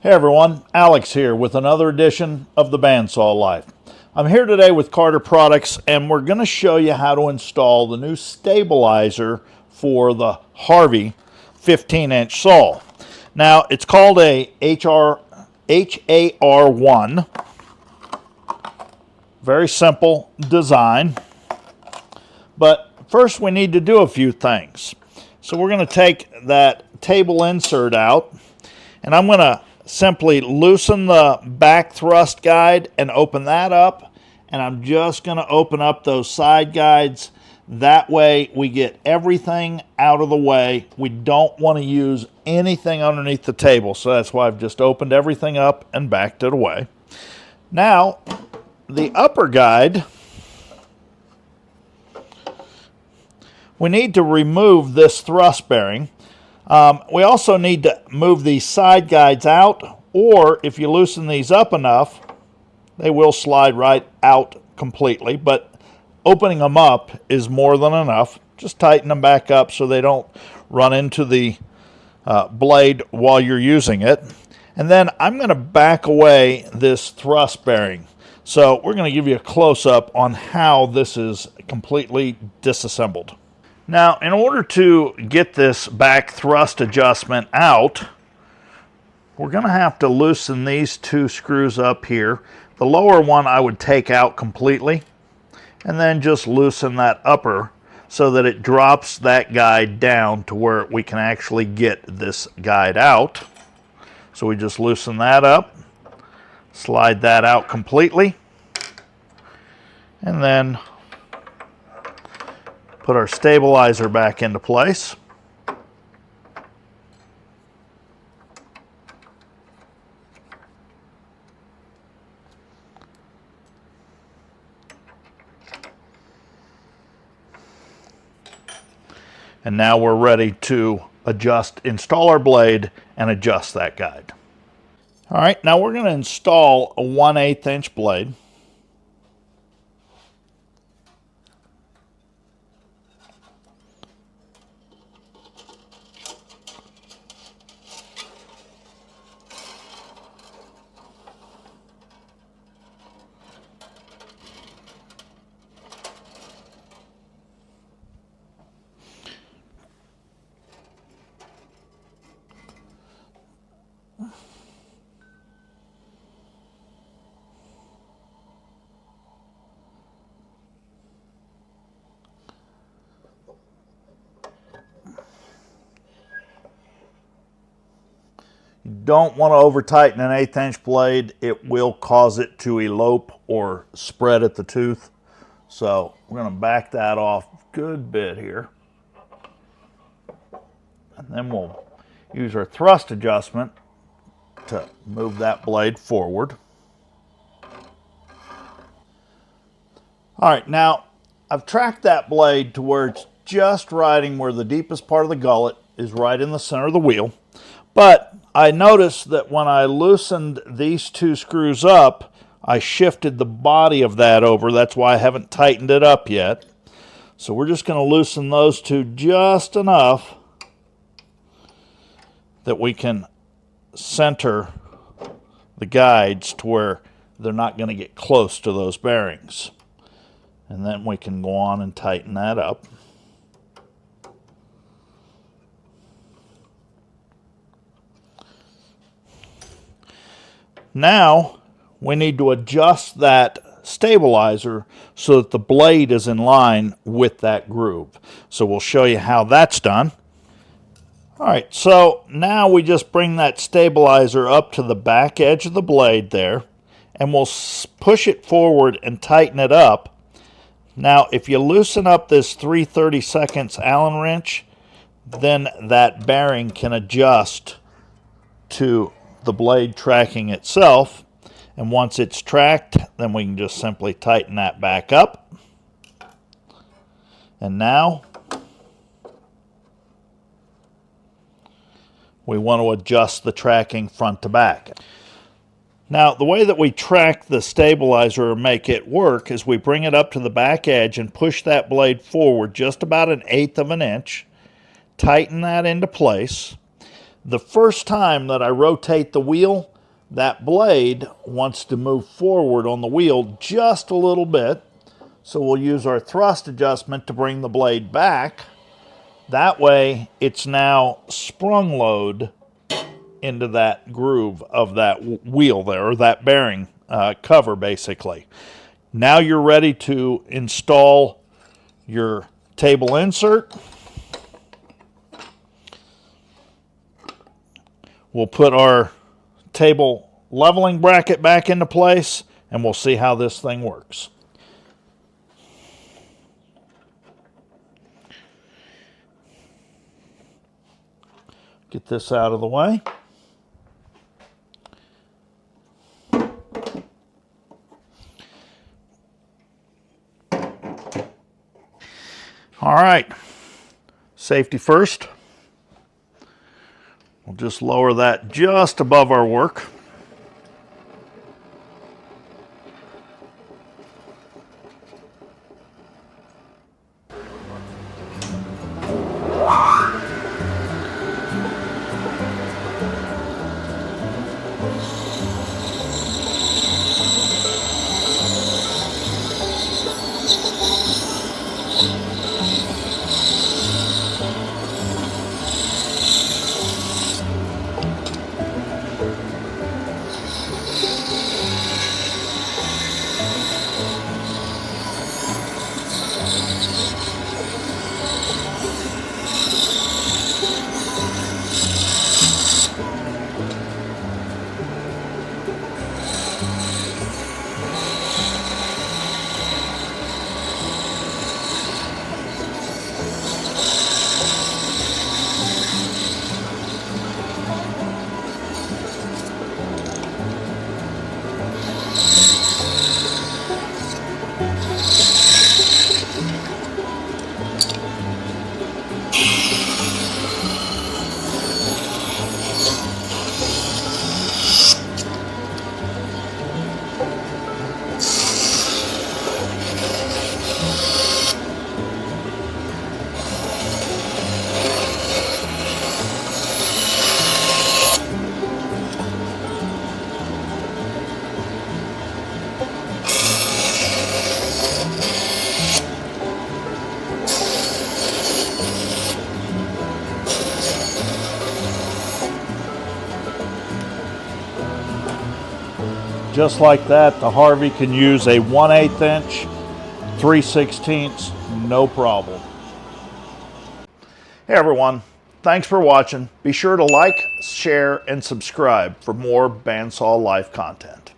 Hey everyone, Alex here with another edition of the Bandsaw Life. I'm here today with Carter Products and we're going to show you how to install the new stabilizer for the Harvey 15-inch saw. Now it's called a HAR1. Very simple design, but first we need to do a few things. So we're going to take that table insert out and I'm going to simply loosen the back thrust guide and open that up, and I'm just going to open up those side guides. That way we get everything out of the way. We don't want to use anything underneath the table, so that's why I've just opened everything up and backed it away. Now the upper guide, we need to remove this thrust bearing. We also need to move these side guides out, or if you loosen these up enough, they will slide right out completely, but opening them up is more than enough. Just tighten them back up so they don't run into the blade while you're using it. And then I'm going to back away this thrust bearing. So we're going to give you a close-up on how this is completely disassembled. Now, in order to get this back thrust adjustment out, we're going to have to loosen these two screws up here. The lower one I would take out completely, and then just loosen that upper so that it drops that guide down to where we can actually get this guide out. So we just loosen that up, slide that out completely, and then put our stabilizer back into place. And now we're ready to install our blade and adjust that guide. All right, now we're going to install a 1/8 inch blade. You don't want to over tighten an 1/8 inch blade. It will cause it to elope or spread at the tooth. So we're going to back that off a good bit here. And then we'll use our thrust adjustment to move that blade forward. All right, now I've tracked that blade to where it's just riding where the deepest part of the gullet is right in the center of the wheel. But I noticed that when I loosened these two screws up, I shifted the body of that over. That's why I haven't tightened it up yet. So we're just going to loosen those two just enough that we can center the guides to where they're not going to get close to those bearings. And then we can go on and tighten that up. Now we need to adjust that stabilizer so that the blade is in line with that groove. So we'll show you how that's done. All right, so now we just bring that stabilizer up to the back edge of the blade there, and we'll push it forward and tighten it up. Now, if you loosen up this 3/32 Allen wrench, then that bearing can adjust to the blade tracking itself. And once it's tracked, then we can just simply tighten that back up. And now we want to adjust the tracking front to back. Now, the way that we track the stabilizer or make it work is we bring it up to the back edge and push that blade forward just about 1/8 of an inch, tighten that into place. The first time that I rotate the wheel, that blade wants to move forward on the wheel just a little bit. So we'll use our thrust adjustment to bring the blade back. That way it's now sprung load into that groove of that wheel there, or that bearing cover basically. Now you're ready to install your table insert. We'll put our table leveling bracket back into place and we'll see how this thing works. Get this out of the way. All right, safety first. We'll just lower that just above our work. Just like that, the Harvey can use a 1/8 inch, 3/16, no problem. Hey everyone, thanks for watching. Be sure to like, share, and subscribe for more Bandsaw Life content.